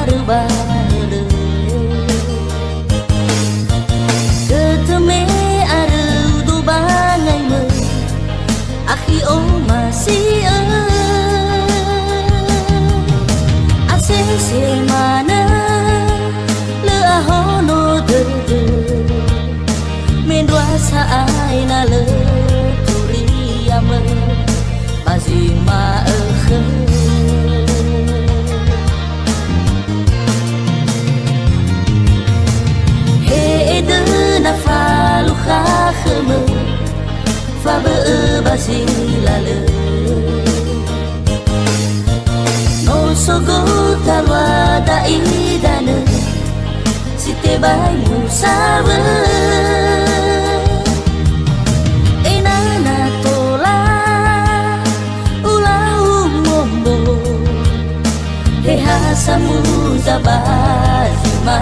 barbare keteme are du bangai me akhi o masih ase se mana le ahono de men dua sa ai na le turia me bazing ma falu khakhem fa be basilale no sogo talwa da idane site bai musawe enana tola ulau mombo he hasamu zabazi ma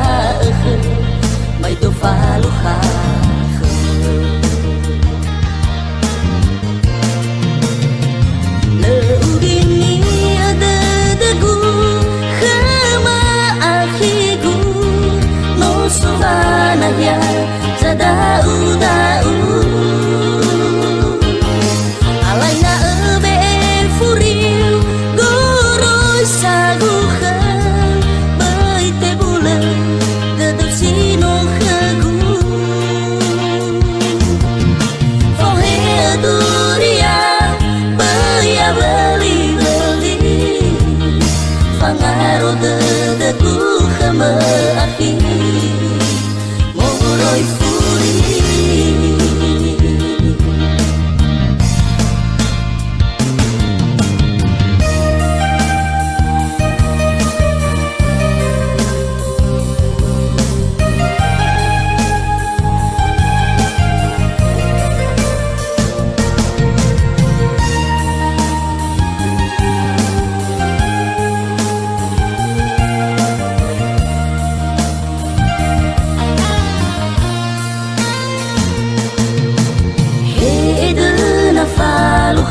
mai tu falu le udini ada degu khama akhigu no subhana ya sada udau alaina ebe furiu goro sagu baite bule dedep sino dedeku khama akhi moroi furi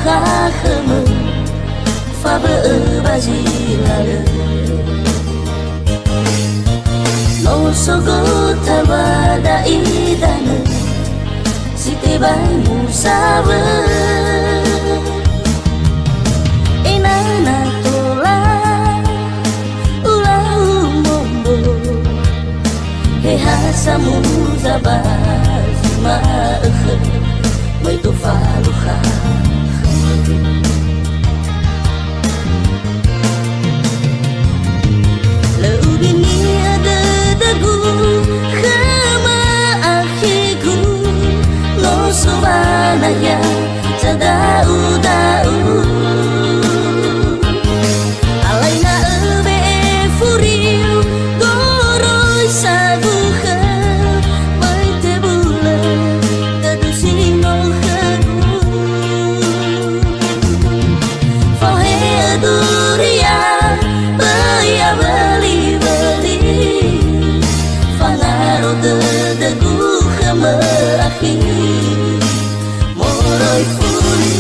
khakhem fa be bazilale no sogo tabada idane site bai musawe enana tola ulau mombo he hasamu zabazi ma mai tu falu le ubini ada degu khama akhigu no subhana ya sada udau alaina ebe furiu goro sagu baite bule dadu sino duria baya beli fangaro degu khama akhi moroi furi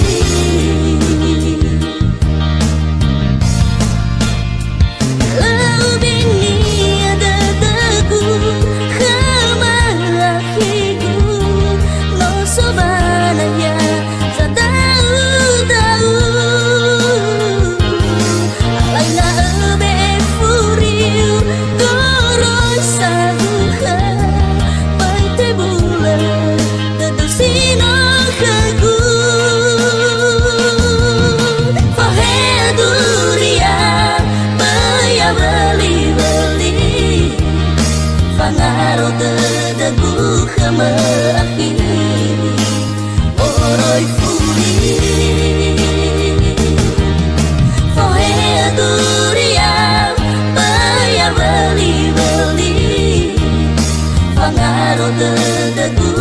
ubini ada degu khama akhigu no sobana ya fangaro degu khama akhi moroi furi fohe duria baya beli fangaro degu